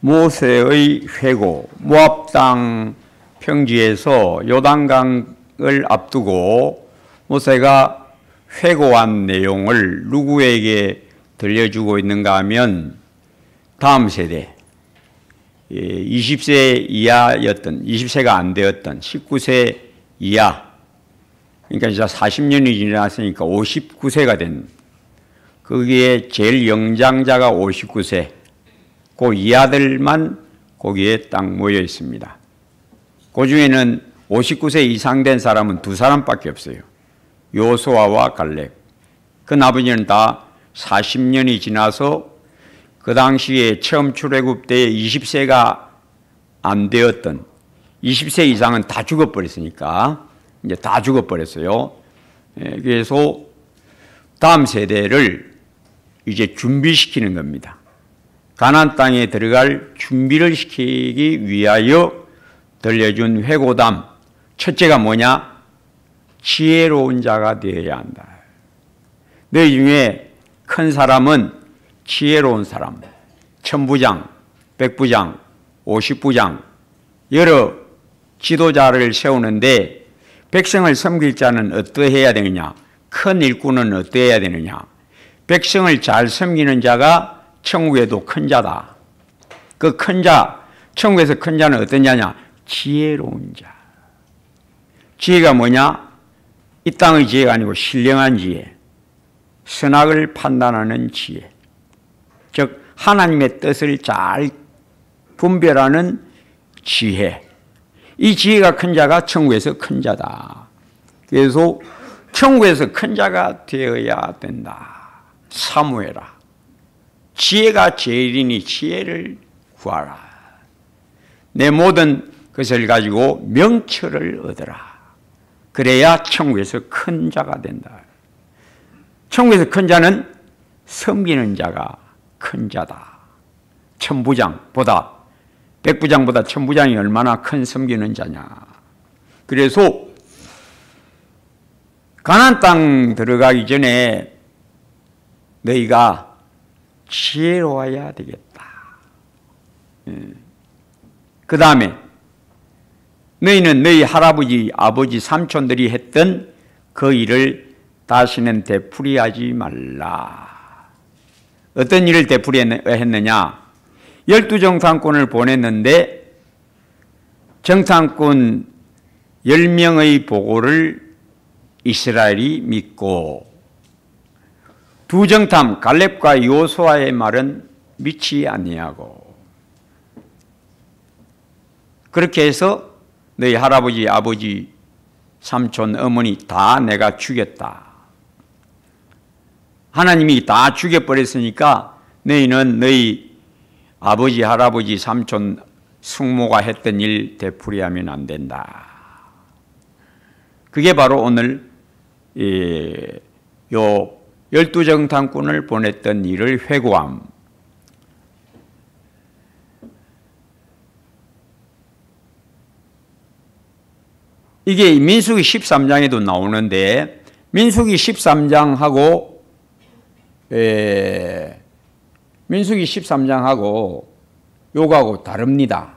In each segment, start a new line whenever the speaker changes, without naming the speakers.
모세의 회고, 모압 땅 평지에서 요단강을 앞두고 모세가 회고한 내용을 누구에게 들려주고 있는가 하면 다음 세대, 20세 이하였던, 20세가 안 되었던 19세 이하, 그러니까 이제 40년이 지났으니까 59세가 된, 거기에 제일 영장자가 59세, 그 이하들만 거기에 딱 모여 있습니다. 그 중에는 59세 이상 된 사람은 두 사람밖에 없어요. 요수아와 갈렙. 그 나머지는 다 40년이 지나서 그 당시에 처음 출애굽 때 20세가 안 되었던 20세 이상은 다 죽어버렸으니까 이제 다 죽어버렸어요. 그래서 다음 세대를 이제 준비시키는 겁니다. 가나안 땅에 들어갈 준비를 시키기 위하여 들려준 회고담, 첫째가 뭐냐? 지혜로운 자가 되어야 한다. 너희 중에 큰 사람은 지혜로운 사람, 천부장, 백부장, 50부장, 여러 지도자를 세우는데 백성을 섬길 자는 어떠해야 되느냐? 큰 일꾼은 어떠해야 되느냐? 백성을 잘 섬기는 자가 천국에도 큰 자다. 그 큰 자, 천국에서 큰 자는 어떤 자냐? 지혜로운 자. 지혜가 뭐냐? 이 땅의 지혜가 아니고 신령한 지혜, 선악을 판단하는 지혜, 즉 하나님의 뜻을 잘 분별하는 지혜. 이 지혜가 큰 자가 천국에서 큰 자다. 그래서 천국에서 큰 자가 되어야 된다. 사모해라. 지혜가 제일이니 지혜를 구하라. 내 모든 것을 가지고 명철을 얻어라. 그래야 천국에서 큰 자가 된다. 천국에서 큰 자는 섬기는 자가 큰 자다. 천부장보다, 백부장보다 천부장이 얼마나 큰 섬기는 자냐. 그래서 가나안 땅 들어가기 전에 너희가 지혜로워야 되겠다. 그 다음에 너희는 너희 할아버지, 아버지, 삼촌들이 했던 그 일을 다시는 되풀이하지 말라. 어떤 일을 되풀이했느냐? 12정탐꾼을 보냈는데 정탐꾼 10명의 보고를 이스라엘이 믿고 두 정탐 갈렙과 요수아의 말은 믿지 아니하고, 그렇게 해서 너희 할아버지, 아버지, 삼촌, 어머니 다 내가 죽였다. 하나님이 다 죽여버렸으니까 너희는 너희 아버지, 할아버지, 삼촌, 숙모가 했던 일 되풀이하면 안 된다. 그게 바로 오늘 요 12정탐꾼을 보냈던 일을 회고함. 이게 민수기 13장에도 나오는데 민수기 13장하고 민수기 13장하고 요거하고 다릅니다.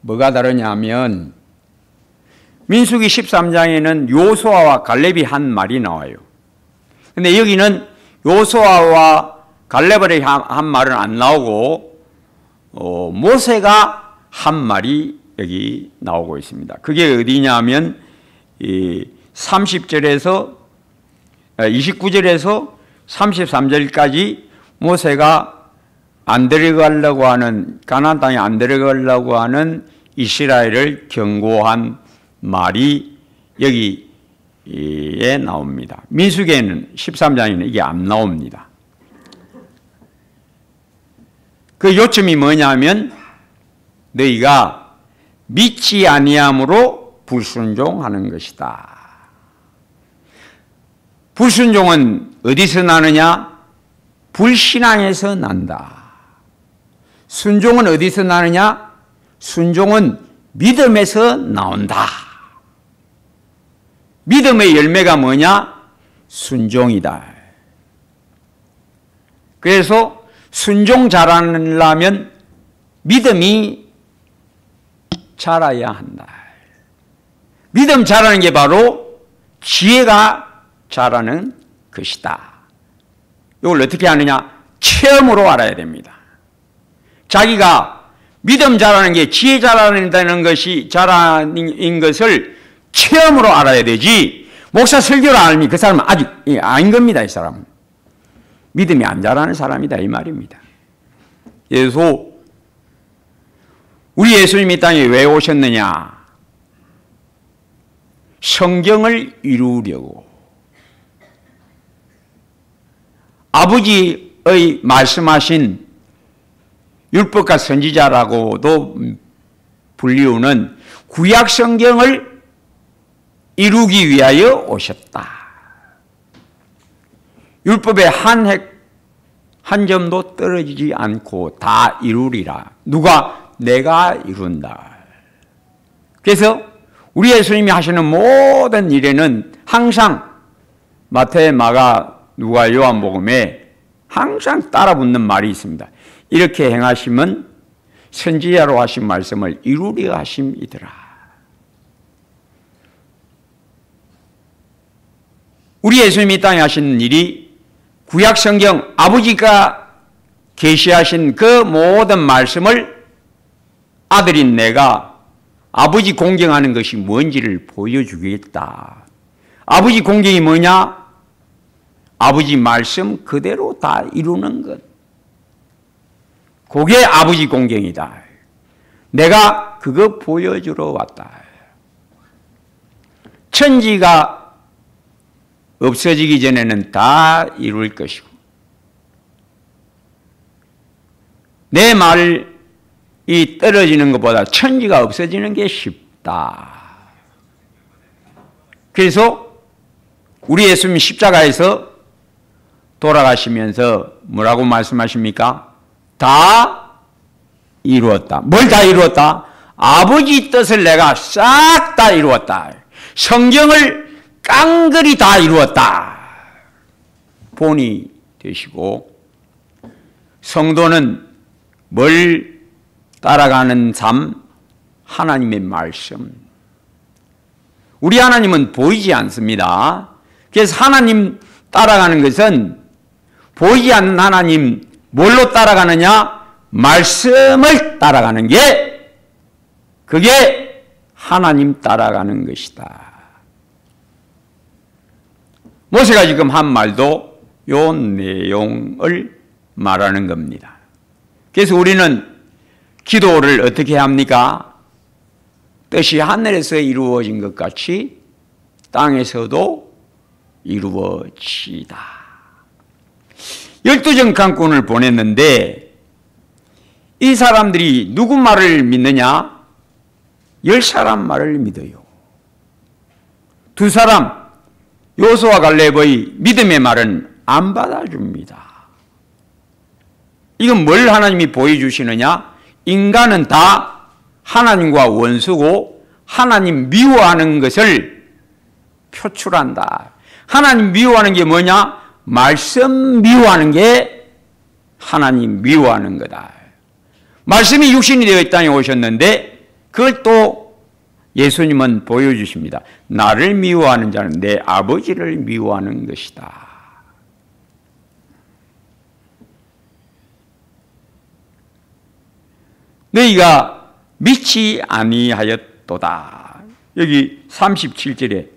뭐가 다르냐면 민수기 13장에는 요수아와 갈렙이 한 말이 나와요. 근데 여기는 요수아와 갈렙이 한 말은 안 나오고 모세가 한 말이 여기 나오고 있습니다. 그게 어디냐면 30절에서 29절에서 33절까지 모세가 안 들어가려고 하는, 가나안 땅에 안 들어가려고 하는 이스라엘을 경고한 말이 여기에 나옵니다. 민수기에는 13장에는 이게 안 나옵니다. 그 요점이 뭐냐면 너희가 믿지 아니함으로 불순종하는 것이다. 불순종은 어디서 나느냐? 불신앙에서 난다. 순종은 어디서 나느냐? 순종은 믿음에서 나온다. 믿음의 열매가 뭐냐? 순종이다. 그래서 순종 잘하려면 믿음이 자라야 한다. 믿음 자라는 게 바로 지혜가 자라는 것이다. 이걸 어떻게 하느냐? 체험으로 알아야 됩니다. 자기가 믿음 자라는 게 지혜 자라는다는 것이 자라는 것을 체험으로 알아야 되지, 목사 설교를 안 하면 그 사람은 아직 아닌 겁니다. 이 사람은 믿음이 안 자라는 사람이다 이 말입니다. 그래서 우리 예수님이 이 땅에 왜 오셨느냐? 성경을 이루려고, 아버지의 말씀하신 율법과 선지자라고도 불리우는 구약 성경을 이루기 위하여 오셨다. 율법의 한 점도 떨어지지 않고 다 이루리라. 누가? 내가 이룬다. 그래서 우리 예수님이 하시는 모든 일에는 항상 마태, 마가, 누가, 요한복음에 항상 따라붙는 말이 있습니다. 이렇게 행하시면 선지자로 하신 말씀을 이루려 하심이더라. 우리 예수님이 이 땅에 하시는 일이 구약 성경 아버지가 계시하신 그 모든 말씀을 아들인 내가 아버지 공경하는 것이 뭔지를 보여주겠다. 아버지 공경이 뭐냐? 아버지 말씀 그대로 다 이루는 것. 그게 아버지 공경이다. 내가 그거 보여주러 왔다. 천지가 없어지기 전에는 다 이룰 것이고, 내 말이 떨어지는 것보다 천지가 없어지는 게 쉽다. 그래서 우리 예수님 십자가에서 돌아가시면서 뭐라고 말씀하십니까? 다 이루었다. 뭘 다 이루었다? 아버지 뜻을 내가 싹 다 이루었다. 성경을 깡그리 다 이루었다. 본이 되시고, 성도는 뭘 따라가는 삶? 하나님의 말씀. 우리 하나님은 보이지 않습니다. 그래서 하나님 따라가는 것은 보이지 않는 하나님 뭘로 따라가느냐? 말씀을 따라가는 게, 그게 하나님 따라가는 것이다. 모세가 지금 한 말도 요 내용을 말하는 겁니다. 그래서 우리는 기도를 어떻게 합니까? 뜻이 하늘에서 이루어진 것 같이 땅에서도 이루어지다. 12정탐꾼을 보냈는데 이 사람들이 누구 말을 믿느냐? 10사람 말을 믿어요. 2사람 요수와 갈렙의 믿음의 말은 안 받아줍니다. 이건 뭘 하나님이 보여주시느냐? 인간은 다 하나님과 원수고 하나님 미워하는 것을 표출한다. 하나님 미워하는 게 뭐냐? 말씀 미워하는 게 하나님 미워하는 거다. 말씀이 육신이 되어 이 땅에 오셨는데 그걸 또 예수님은 보여주십니다. 나를 미워하는 자는 내 아버지를 미워하는 것이다. 너희가 믿지 아니하였도다. 여기 37절에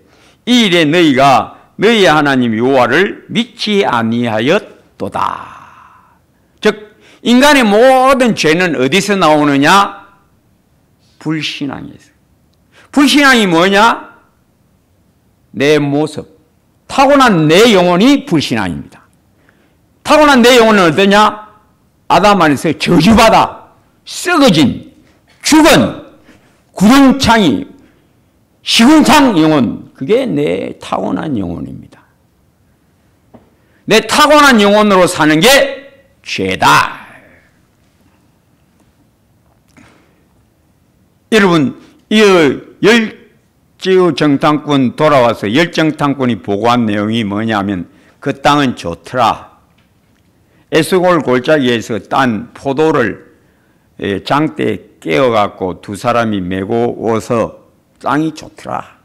이 일에 너희가 너희 하나님 여호와를 믿지 아니하였도다. 즉 인간의 모든 죄는 어디서 나오느냐? 불신앙에서. 불신앙이 뭐냐? 내 모습, 타고난 내 영혼이 불신앙입니다. 타고난 내 영혼은 어떠냐? 아담 안에서 저주받아 썩어진 죽은 구렁창이 시궁창 영혼, 그게 내 타고난 영혼입니다. 내 타고난 영혼으로 사는 게 죄다. 여러분, 이 열정탐꾼 돌아와서 열정탐꾼이 보고한 내용이 뭐냐면 그 땅은 좋더라. 에스골 골짜기에서 딴 포도를 장대에 깨어갖고 두 사람이 메고 오서 땅이 좋더라.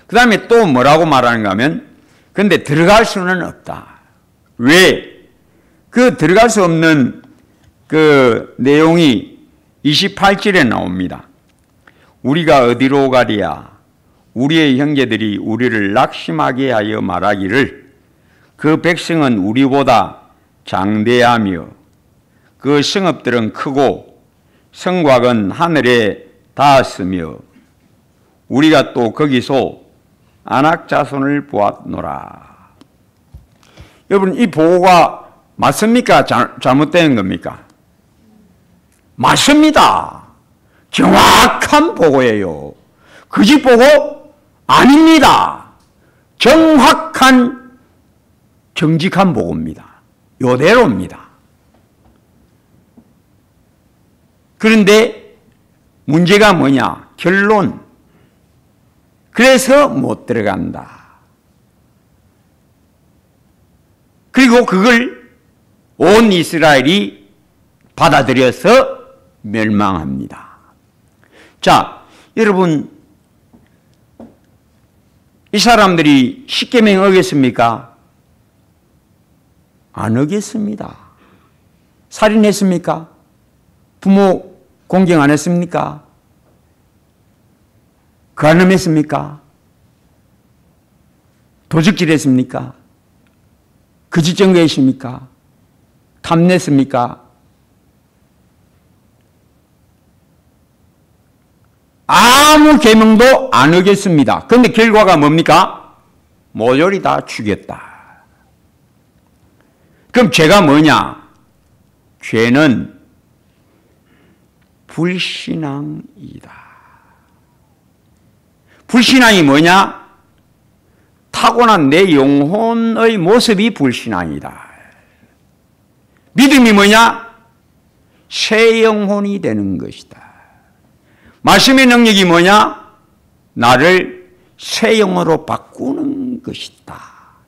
그 다음에 또 뭐라고 말하는가 하면 근데 들어갈 수는 없다. 왜? 그 들어갈 수 없는 그 내용이 28절에 나옵니다. 우리가 어디로 가랴? 우리의 형제들이 우리를 낙심하게 하여 말하기를 그 백성은 우리보다 장대하며 그 성읍들은 크고 성곽은 하늘에 닿았으며 우리가 또 거기서 아낙 자손을 보았노라. 여러분, 이 보고가 맞습니까? 잘못된 겁니까? 맞습니다. 정확한 보고예요. 거짓 보고 아닙니다. 정확한 정직한 보고입니다. 요대로입니다. 그런데 문제가 뭐냐? 결론. 그래서 못 들어간다. 그리고 그걸 온 이스라엘이 받아들여서 멸망합니다. 자, 여러분, 이 사람들이 십계명 어겼습니까? 안 어겼습니다. 살인했습니까? 부모 공경 안 했습니까? 간음했습니까? 도적질했습니까? 거짓 증거했습니까? 탐냈습니까? 아무 계명도 안 어겼습니다. 그런데 결과가 뭡니까? 모조리 다 죽였다. 그럼 죄가 뭐냐? 죄는 불신앙이다. 불신앙이 뭐냐? 타고난 내 영혼의 모습이 불신앙이다. 믿음이 뭐냐? 새 영혼이 되는 것이다. 말씀의 능력이 뭐냐? 나를 새 영혼으로 바꾸는 것이다.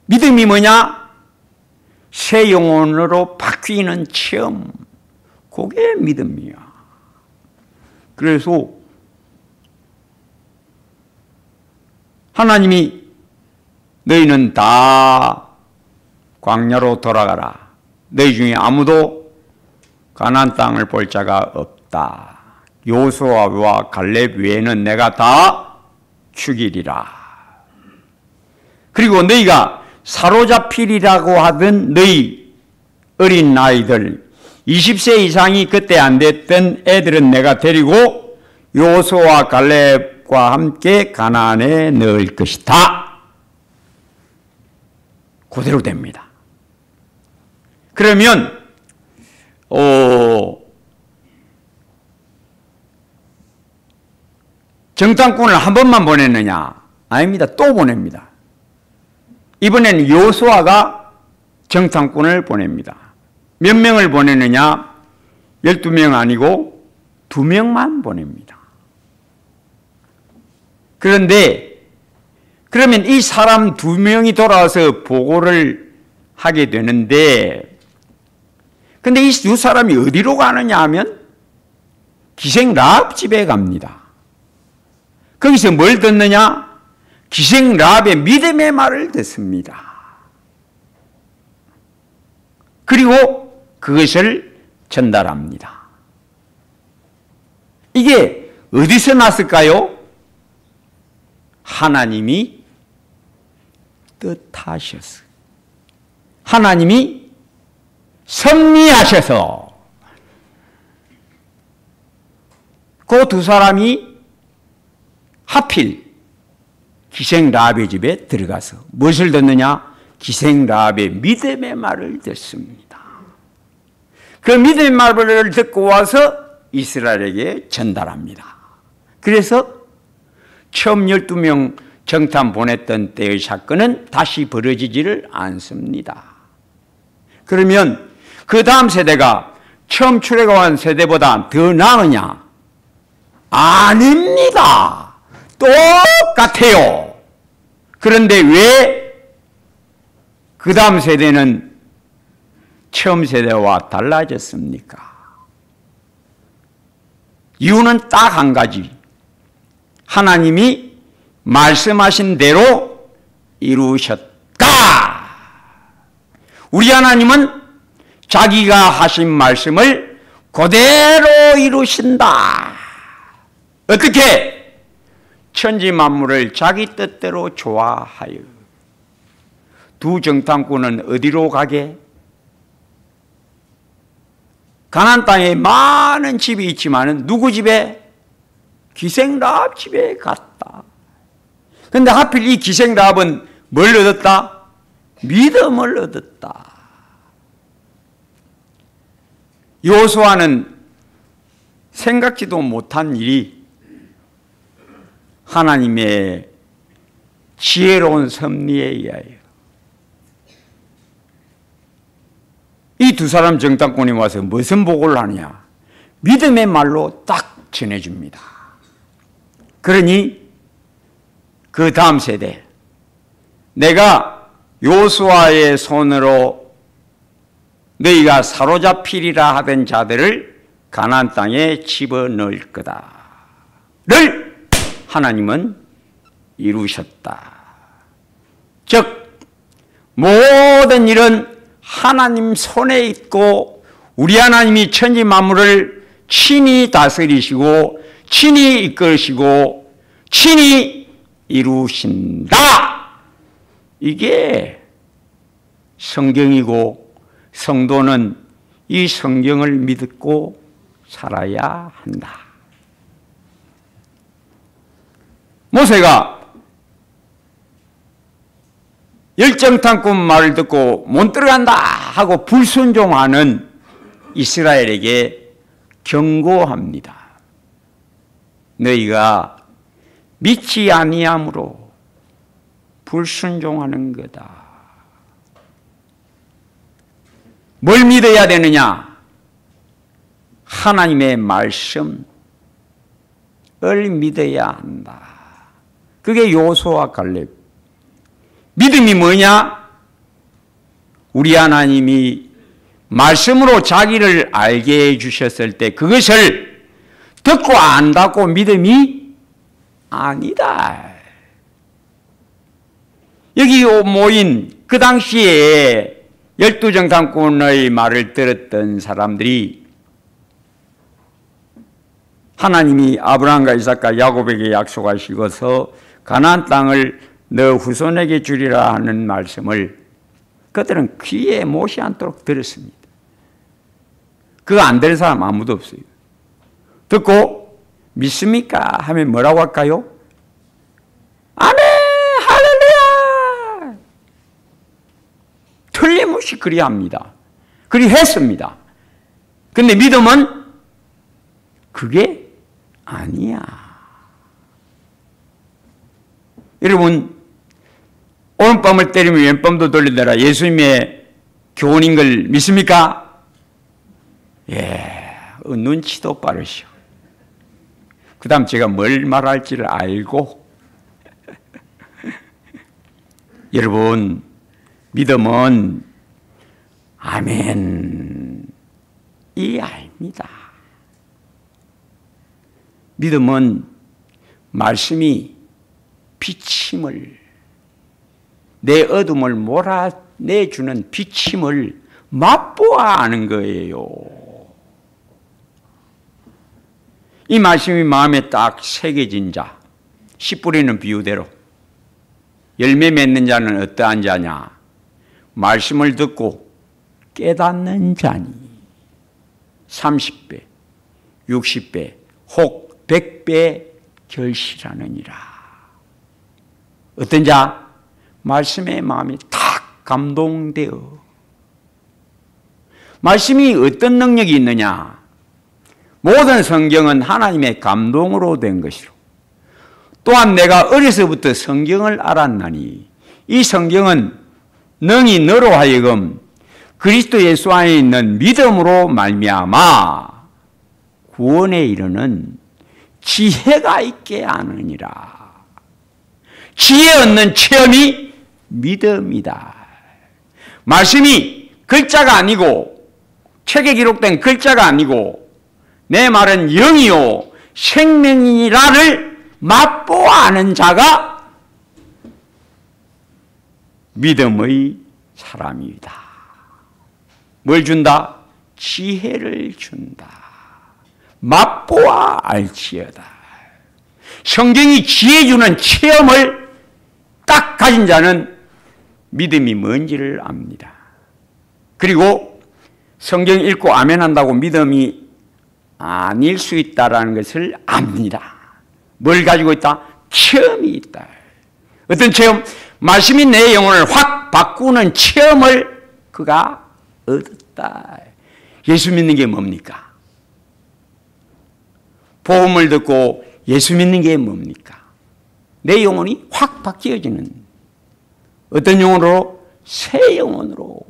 믿음이 뭐냐? 새 영혼으로 바뀌는 체험. 그게 믿음이야. 그래서 하나님이 너희는 다 광야로 돌아가라. 너희 중에 아무도 가나안 땅을 볼 자가 없다. 여호수아와 갈렙 외에는 내가 다 죽이리라. 그리고 너희가 사로잡히리라고 하던 너희 어린 나이들 20세 이상이 그때 안 됐던 애들은 내가 데리고 여호수아와 갈렙과 함께 가나안에 넣을 것이다. 그대로 됩니다. 그러면 정탐꾼을 한 번만 보냈느냐? 아닙니다. 또 보냅니다. 이번에는 여호수아가 정탐꾼을 보냅니다. 몇 명을 보내느냐? 12명 아니고 2명만 보냅니다. 그런데 그러면 이 사람 2명이 돌아와서 보고를 하게 되는데, 근데 이 두 사람이 어디로 가느냐 하면 기생 라합 집에 갑니다. 거기서 뭘 듣느냐? 기생 라합의 믿음의 말을 듣습니다. 그리고 그것을 전달합니다. 이게 어디서 났을까요? 하나님이 뜻하셔서, 하나님이 섭리하셔서 그 두 사람이 하필 기생 라합의 집에 들어가서 무엇을 듣느냐? 기생 라합의 믿음의 말을 듣습니다. 그 믿음의 말을 듣고 와서 이스라엘에게 전달합니다. 그래서 처음 12명 정탐 보냈던 때의 사건은 다시 벌어지지를 않습니다. 그러면 그 다음 세대가 처음 출애굽한 세대보다 더 나으냐? 아닙니다. 똑같아요. 그런데 왜 그 다음 세대는 처음 세대와 달라졌습니까? 이유는 딱 한 가지. 하나님이 말씀하신 대로 이루셨다. 우리 하나님은 자기가 하신 말씀을 그대로 이루신다. 어떻게? 천지 만물을 자기 뜻대로 조화하여. 두 정탐꾼은 어디로 가게? 가나안 땅에 많은 집이 있지만 누구 집에? 기생라합 집에 갔다. 그런데 하필 이 기생라합은 뭘 얻었다? 믿음을 얻었다. 여호수아는 생각지도 못한 일이 하나님의 지혜로운 섭리에 의하여 이 두 사람 정탐꾼이 와서 무슨 보고를 하느냐? 믿음의 말로 딱 전해줍니다. 그러니 그 다음 세대, 내가 여호수아의 손으로 너희가 사로잡히리라 하던 자들을 가나안 땅에 집어넣을 거다를 하나님은 이루셨다. 즉 모든 일은 하나님 손에 있고 우리 하나님이 천지 만물을 친히 다스리시고 친히 이끌으시고 친히 이루신다. 이게 성경이고 성도는 이 성경을 믿고 살아야 한다. 모세가 열정탐꾼 말을 듣고 못 들어간다 하고 불순종하는 이스라엘에게 경고합니다. 너희가 믿지 아니함으로 불순종하는 거다. 뭘 믿어야 되느냐? 하나님의 말씀을 믿어야 한다. 그게 여호수아 갈렙. 믿음이 뭐냐? 우리 하나님이 말씀으로 자기를 알게 해주셨을 때 그것을 듣고 안다고 믿음이 아니다. 여기 모인 그 당시에 12정탐꾼의 말을 들었던 사람들이 하나님이 아브라함과 이삭과 야곱에게 약속하시고서 가나안 땅을 너 후손에게 주리라 하는 말씀을 그들은 귀에 못이 않도록 들었습니다. 그거 안 들은 사람 아무도 없어요. 듣고 믿습니까? 하면 뭐라고 할까요? 아멘 할렐루야. 틀림없이 그리합니다. 그리했습니다. 근데 믿음은 그게 아니야. 여러분, 오른밤을 때리면 왼밤도 돌리더라. 예수님의 교훈인 걸 믿습니까? 예, 눈치도 빠르시오. 그 다음 제가 뭘 말할지를 알고. 여러분, 믿음은 아멘이 아닙니다. 믿음은 말씀이 비침을, 내 어둠을 몰아내주는 비침을 맛보아 아는 거예요. 이 말씀이 마음에 딱 새겨진 자, 씨 뿌리는 비유대로 열매 맺는 자는 어떠한 자냐? 말씀을 듣고 깨닫는 자니 30배, 60배, 혹 100배 결실하느니라. 어떤 자? 말씀에 마음이 탁 감동되어. 말씀이 어떤 능력이 있느냐? 모든 성경은 하나님의 감동으로 된 것이로, 또한 내가 어려서부터 성경을 알았나니 이 성경은 능히 너로 하여금 그리스도 예수 안에 있는 믿음으로 말미암아 구원에 이르는 지혜가 있게 하느니라. 지혜 얻는 체험이 믿음이다. 말씀이 글자가 아니고 책에 기록된 글자가 아니고 내 말은 영이요 생명이라를 맛보아 아는 자가 믿음의 사람이다. 뭘 준다? 지혜를 준다. 맛보아 알지어다. 성경이 지혜 주는 체험을 딱 가진 자는 믿음이 뭔지를 압니다. 그리고 성경 읽고 아멘 한다고 믿음이 아닐 수 있다는 것을 압니다. 뭘 가지고 있다? 체험이 있다. 어떤 체험? 말씀이 내 영혼을 확 바꾸는 체험을 그가 얻었다. 예수 믿는 게 뭡니까? 복음을 듣고 예수 믿는 게 뭡니까? 내 영혼이 확 바뀌어지는 어떤 영혼으로? 새 영혼으로,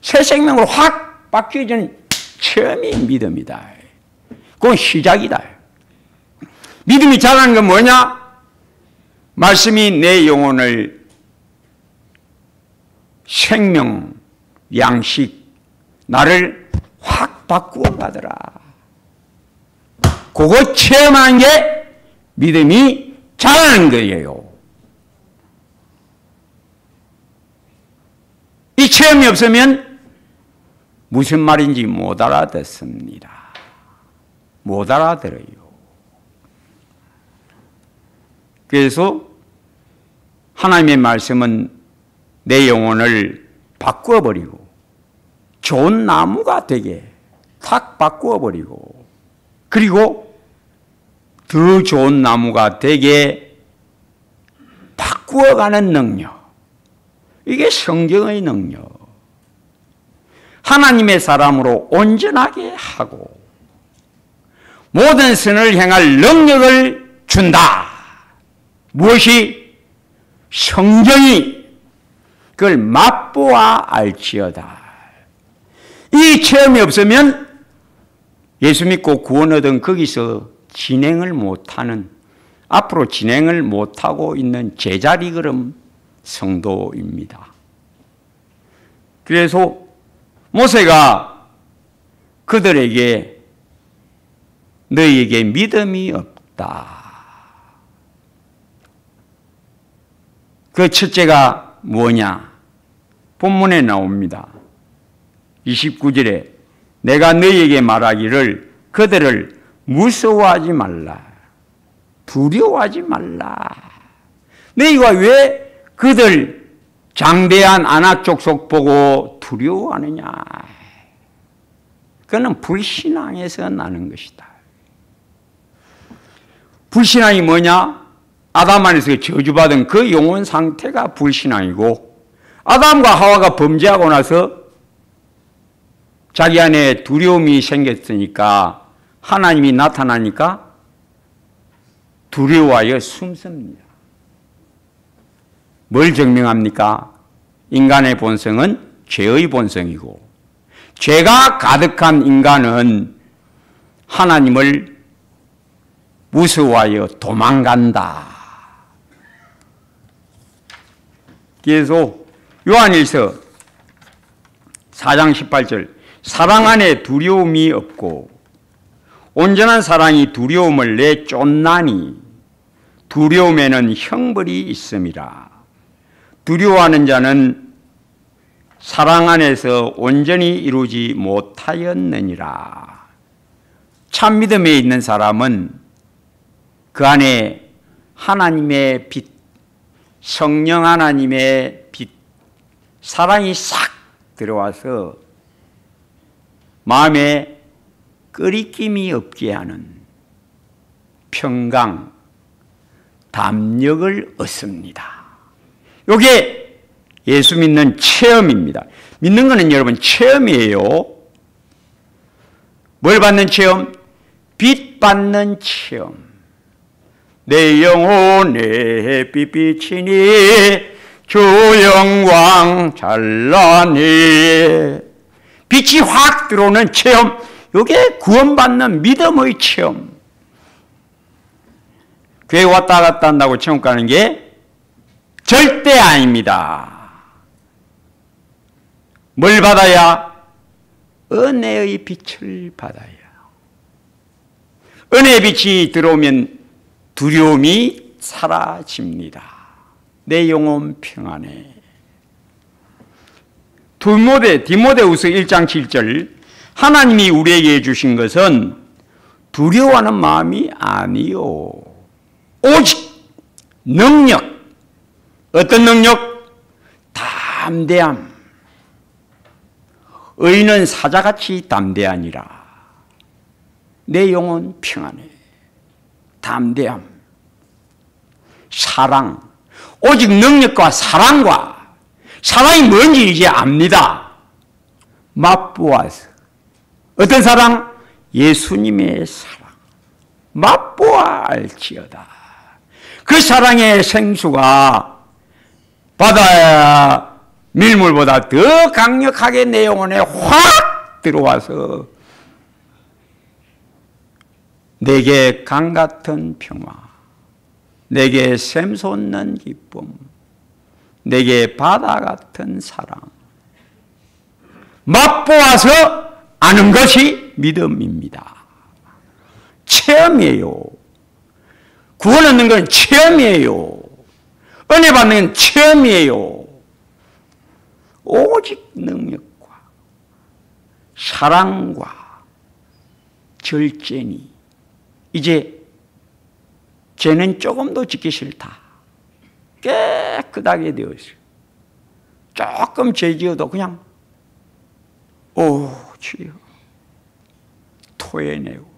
새 생명으로 확 바뀌어지는 체험이 믿음이다. 그건 시작이다. 믿음이 자라는 건 뭐냐? 말씀이 내 영혼을 생명, 양식, 나를 확 바꾸어 가더라. 그거 체험한 게 믿음이 자라는 거예요. 이 체험이 없으면 무슨 말인지 못 알아듣습니다. 못 알아들어요. 그래서 하나님의 말씀은 내 영혼을 바꾸어버리고 좋은 나무가 되게 탁 바꾸어버리고 그리고 더 좋은 나무가 되게 바꾸어가는 능력. 이게 성경의 능력. 하나님의 사람으로 온전하게 하고 모든 선을 행할 능력을 준다. 무엇이? 성경이 그걸 맛보아 알지어다. 이 체험이 없으면 예수 믿고 구원 얻은 거기서 진행을 못하는, 앞으로 진행을 못하고 있는 제자리 걸음 성도입니다. 그래서 모세가 그들에게 너희에게 믿음이 없다. 그 첫째가 뭐냐? 본문에 나옵니다. 29절에 내가 너희에게 말하기를 그들을 무서워하지 말라. 두려워하지 말라. 너희가 왜 그들 장대한 아낙 족속 보고 두려워하느냐? 그거는 불신앙에서 나는 것이다. 불신앙이 뭐냐? 아담 안에서 저주받은 그 영혼 상태가 불신앙이고 아담과 하와가 범죄하고 나서 자기 안에 두려움이 생겼으니까 하나님이 나타나니까 두려워하여 숨습니다. 뭘 증명합니까? 인간의 본성은 죄의 본성이고 죄가 가득한 인간은 하나님을 무서워하여 도망간다. 그래서 요한일서 4장 18절 사랑 안에 두려움이 없고 온전한 사랑이 두려움을 내쫓나니 두려움에는 형벌이 있음이라. 두려워하는 자는 사랑 안에서 온전히 이루지 못하였느니라. 참 믿음에 있는 사람은 그 안에 하나님의 빛, 성령 하나님의 빛, 사랑이 싹 들어와서 마음에 끄리낌이 없게 하는 평강, 담력을 얻습니다. 이게 예수 믿는 체험입니다. 믿는 것은 여러분 체험이에요. 뭘 받는 체험? 빛 받는 체험. 내 영혼에 빛비치니 주 영광 찬란히. 빛이 확 들어오는 체험. 이게 구원받는 믿음의 체험. 교회 왔다 갔다 한다고 체험 가는 게 절대 아닙니다. 뭘 받아야? 은혜의 빛을 받아야. 은혜의 빛이 들어오면 두려움이 사라집니다. 내 영혼 평안해. 디모데후서 1장 7절, 하나님이 우리에게 주신 것은 두려워하는 마음이 아니요 오직 능력. 어떤 능력? 담대함. 의인은 사자같이 담대하니라. 내 영혼 평안해. 담대함. 사랑. 오직 능력과 사랑과, 사랑이 뭔지 이제 압니다. 맛보아서. 어떤 사랑? 예수님의 사랑. 맛보아 알지어다. 그 사랑의 생수가 바다의 밀물보다 더 강력하게 내 영혼에 확 들어와서 내게 강 같은 평화, 내게 샘솟는 기쁨, 내게 바다 같은 사랑. 맛보아서 아는 것이 믿음입니다. 체험이에요. 구원 얻는 건 체험이에요. 은혜 받는 건 체험이에요. 오직 능력과 사랑과 절제니 이제 죄는 조금도 짓기 싫다. 깨끗하게 되었어요. 조금 죄 지어도 그냥 주여 토해내고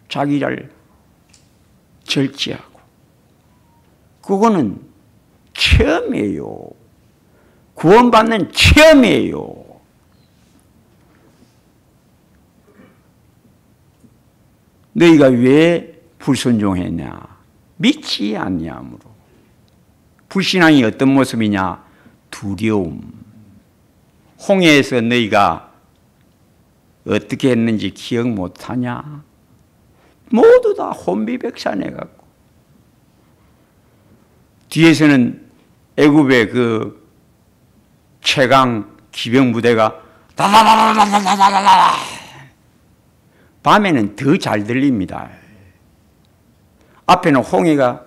자기를 절제하고. 그거는 체험이에요. 구원받는 체험이에요. 너희가 왜 불순종했냐? 믿지 아니함으로. 불신앙이 어떤 모습이냐? 두려움. 홍해에서 너희가 어떻게 했는지 기억 못하냐? 모두 다 혼비백산해갖고 뒤에서는 애굽의 그 최강 기병 부대가 다다다다다다다다다. 밤에는 더 잘 들립니다. 앞에는 홍해가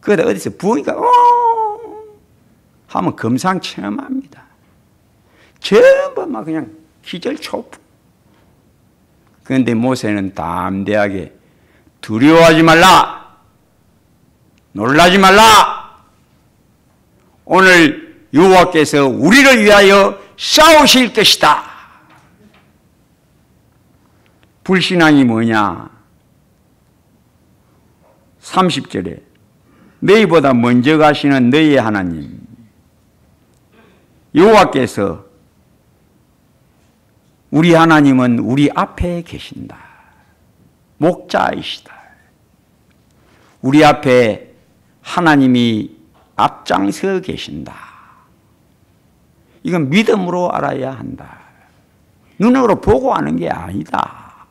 그러다 어디서 부으니까 하면 금상첨화합니다. 전부 막 그냥 기절초풍. 그런데 모세는 담대하게 두려워하지 말라. 놀라지 말라. 오늘 여호와께서 우리를 위하여 싸우실 것이다. 불신앙이 뭐냐? 30절에 너희보다 먼저 가시는 너희의 하나님 여호와께서, 우리 하나님은 우리 앞에 계신다. 목자이시다. 우리 앞에 하나님이 앞장서 계신다. 이건 믿음으로 알아야 한다. 눈으로 보고 아는 게 아니다.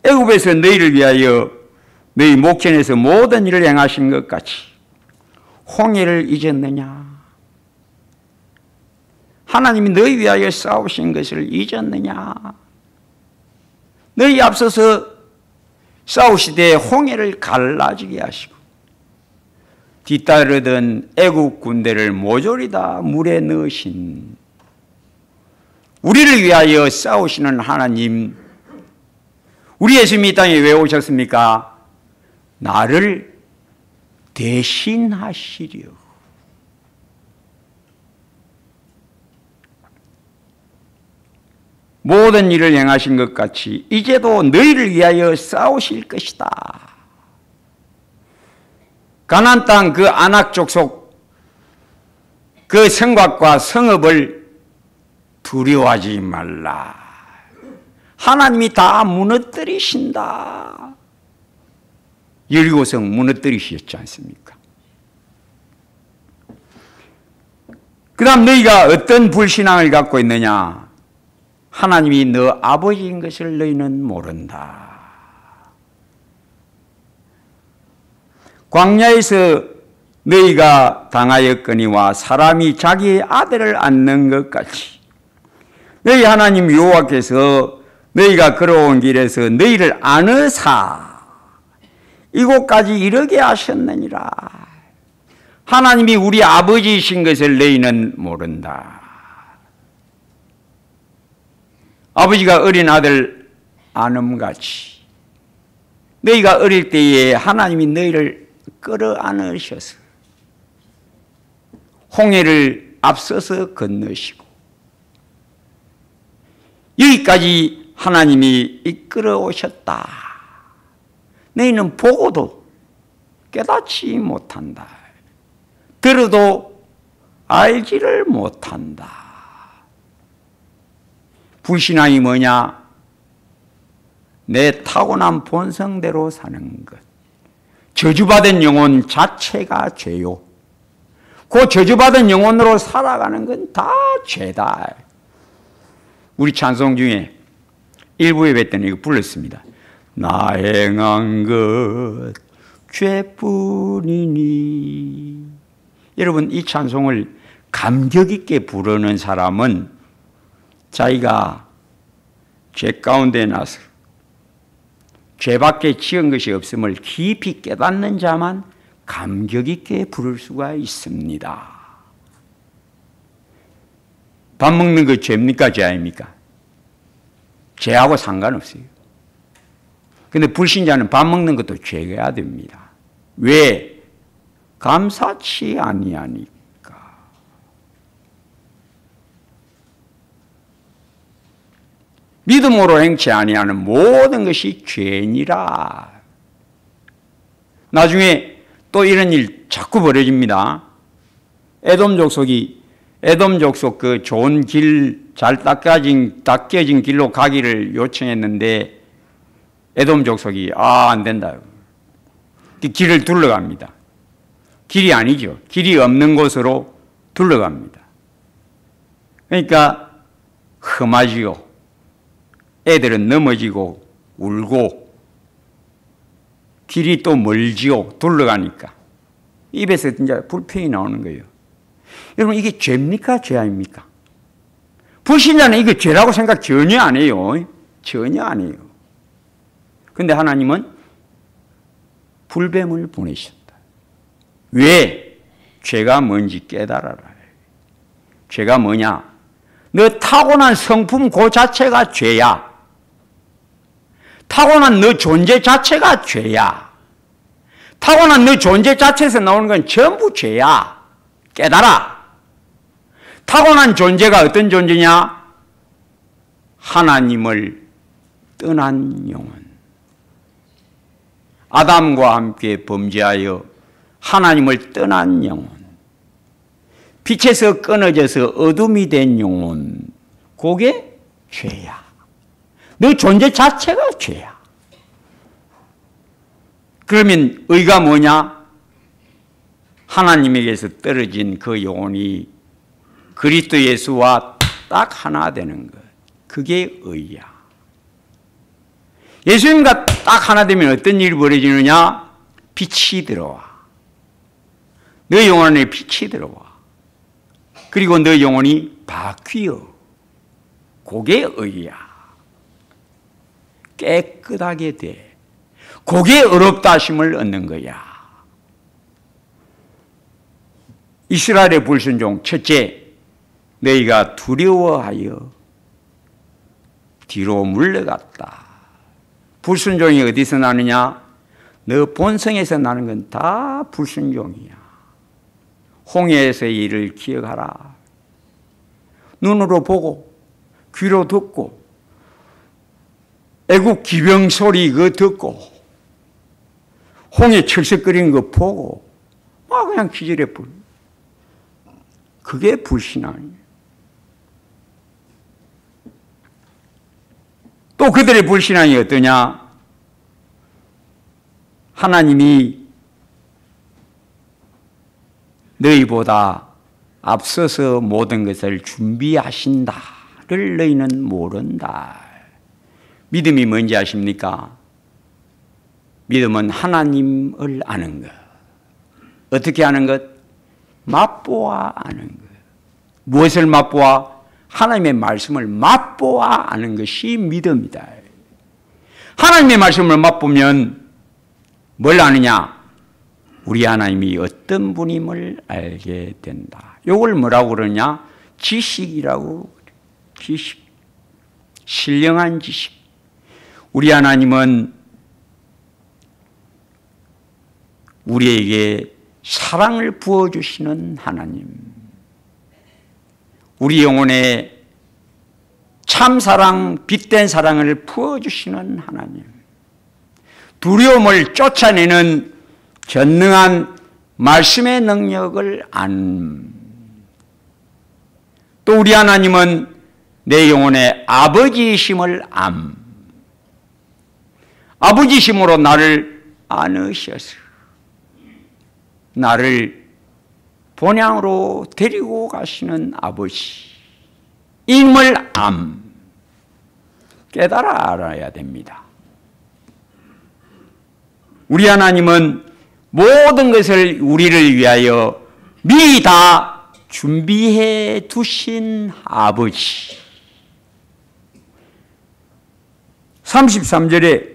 애굽에서 너희를 위하여 너희 목전에서 모든 일을 행하신 것 같이 홍해를 잊었느냐? 하나님이 너희 위하여 싸우신 것을 잊었느냐? 너희 앞서서 싸우시되 홍해를 갈라지게 하시고 뒤따르던 애국 군대를 모조리 다 물에 넣으신 우리를 위하여 싸우시는 하나님, 우리 예수님이 이 땅에 왜 오셨습니까? 나를 대신하시려. 모든 일을 행하신 것 같이 이제도 너희를 위하여 싸우실 것이다. 가나안 땅 그 아낙 족속 그 성곽과 성읍을 두려워하지 말라. 하나님이 다 무너뜨리신다. 여리고성 무너뜨리셨지 않습니까? 그 다음 너희가 어떤 불신앙을 갖고 있느냐? 하나님이 너 아버지인 것을 너희는 모른다. 광야에서 너희가 당하였거니와 사람이 자기의 아들을 안는 것 같이 너희 하나님 여호와께서 너희가 걸어온 길에서 너희를 안으사 이곳까지 이르게 하셨느니라. 하나님이 우리 아버지이신 것을 너희는 모른다. 아버지가 어린 아들 안음같이 너희가 어릴 때에 하나님이 너희를 끌어안으셔서 홍해를 앞서서 건너시고 여기까지 하나님이 이끌어 오셨다. 너희는 보고도 깨닫지 못한다. 들어도 알지를 못한다. 불신앙이 뭐냐? 내 타고난 본성대로 사는 것. 저주받은 영혼 자체가 죄요. 그 저주받은 영혼으로 살아가는 건 다 죄다. 우리 찬송 중에 일부 예배 때는 이거 불렀습니다. 나 행한 것 죄뿐이니. 여러분, 이 찬송을 감격 있게 부르는 사람은 자기가 죄 가운데 나서 죄밖에 지은 것이 없음을 깊이 깨닫는 자만 감격 있게 부를 수가 있습니다. 밥 먹는 거 죄입니까? 죄 아닙니까? 죄하고 상관없어요. 근데 불신자는 밥 먹는 것도 죄가 됩니다. 왜? 감사치 아니하니까. 믿음으로 행치 아니하는 모든 것이 죄니라. 나중에 또 이런 일 자꾸 벌어집니다. 에돔 족속 그 좋은 길, 잘 닦여진 길로 가기를 요청했는데 에돔 족속이 안 된다. 길을 둘러갑니다. 길이 아니죠. 길이 없는 곳으로 둘러갑니다. 그러니까 험하지요. 애들은 넘어지고 울고 길이 또 멀지요. 둘러가니까 입에서 진짜 불평이 나오는 거예요. 여러분, 이게 죄입니까? 죄 아닙니까? 불신자는 이게 죄라고 생각 전혀 안 해요. 전혀 안 해요. 그런데 하나님은 불뱀을 보내셨다. 왜? 죄가 뭔지 깨달아라. 죄가 뭐냐? 너 타고난 성품 그 자체가 죄야. 타고난 너 존재 자체가 죄야. 타고난 너 존재 자체에서 나오는 건 전부 죄야. 깨달아. 타고난 존재가 어떤 존재냐? 하나님을 떠난 영혼. 아담과 함께 범죄하여 하나님을 떠난 영혼. 빛에서 끊어져서 어둠이 된 영혼. 그게 죄야. 너 존재 자체가 죄야. 그러면 의가 뭐냐? 하나님에게서 떨어진 그 영혼이 그리스도 예수와 딱 하나 되는 것. 그게 의야. 예수님과 딱 하나 되면 어떤 일이 벌어지느냐? 빛이 들어와. 너 영혼 안에 빛이 들어와. 그리고 너 영혼이 바뀌어. 그게 의야. 깨끗하게 돼. 그게 의롭다 하심을 얻는 거야. 이스라엘의 불순종 첫째, 너희가 두려워하여 뒤로 물러갔다. 불순종이 어디서 나느냐? 너 본성에서 나는 건 다 불순종이야. 홍해에서의 일을 기억하라. 눈으로 보고 귀로 듣고 애국 기병 소리 그거 듣고 홍해 철썩거리는 거 보고 막 그냥 기절해 버려. 그게 불신앙이에요. 또 그들의 불신앙이 어떠냐? 하나님이 너희보다 앞서서 모든 것을 준비하신다를 너희는 모른다. 믿음이 뭔지 아십니까? 믿음은 하나님을 아는 것. 어떻게 하는 것? 맛보아 아는 것. 무엇을 맛보아? 하나님의 말씀을 맛보아 아는 것이 믿음이다. 하나님의 말씀을 맛보면 뭘 아느냐? 우리 하나님이 어떤 분임을 알게 된다. 이걸 뭐라고 그러냐? 지식이라고 그래요. 지식. 신령한 지식. 우리 하나님은 우리에게 사랑을 부어주시는 하나님, 우리 영혼에 참사랑, 빛된 사랑을 부어주시는 하나님, 두려움을 쫓아내는 전능한 말씀의 능력을 또 우리 하나님은 내 영혼의 아버지이심을 아버지심으로 나를 안으셔서 나를 본향으로 데리고 가시는 아버지 임을 깨달아 알아야 됩니다. 우리 하나님은 모든 것을 우리를 위하여 미리 다 준비해 두신 아버지. 33절에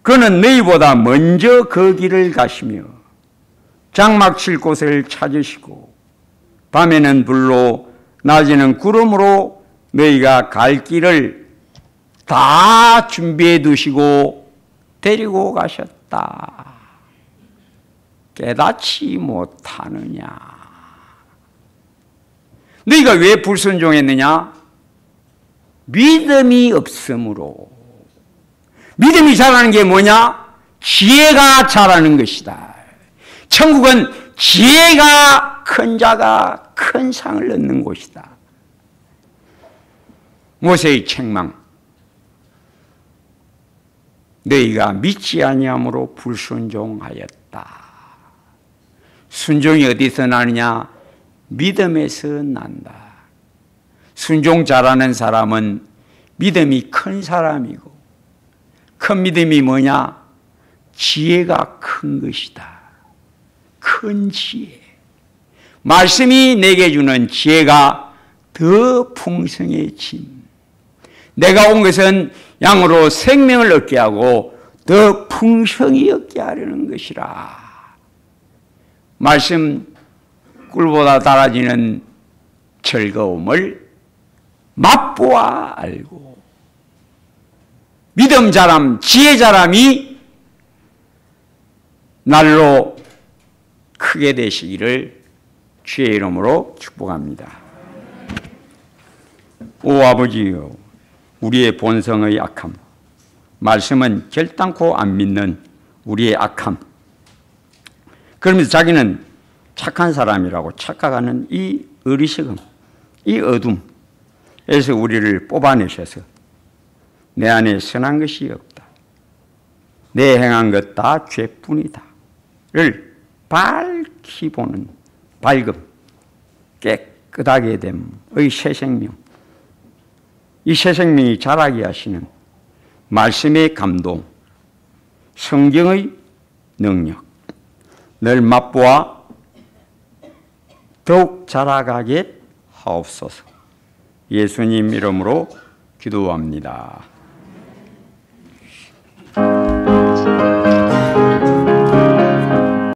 그는 너희보다 먼저 그 길을 가시며 장막 칠 곳을 찾으시고 밤에는 불로 낮에는 구름으로 너희가 갈 길을 다 준비해 두시고 데리고 가셨다. 깨닫지 못하느냐? 너희가 왜 불순종했느냐? 믿음이 없으므로. 믿음이 자라는 게 뭐냐? 지혜가 자라는 것이다. 천국은 지혜가 큰 자가 큰 상을 얻는 곳이다. 모세의 책망. 너희가 믿지 아니함으로 불순종하였다. 순종이 어디서 나느냐? 믿음에서 난다. 순종 잘하는 사람은 믿음이 큰 사람이고, 큰 믿음이 뭐냐? 지혜가 큰 것이다. 큰 지혜. 말씀이 내게 주는 지혜가 더 풍성해짐. 내가 온 것은 양으로 생명을 얻게 하고 더 풍성히 얻게 하려는 것이라. 말씀 꿀보다 달아지는 즐거움을 맛보아 알고 믿음 자람, 지혜 자람이 날로 크게 되시기를 주의 이름으로 축복합니다. 오 아버지여, 우리의 본성의 악함, 말씀은 결단코 안 믿는 우리의 악함, 그러면서 자기는 착한 사람이라고 착각하는 이 어리석음, 이 어둠에서 우리를 뽑아내셔서 내 안에 선한 것이 없다, 내 행한 것 다 죄뿐이다 를 밝히 보는 밝음, 깨끗하게 됨의 새 생명, 이 새 생명이 자라게 하시는 말씀의 감동, 성경의 능력, 늘 맛보아 더욱 자라가게 하옵소서. 예수님 이름으로 기도합니다.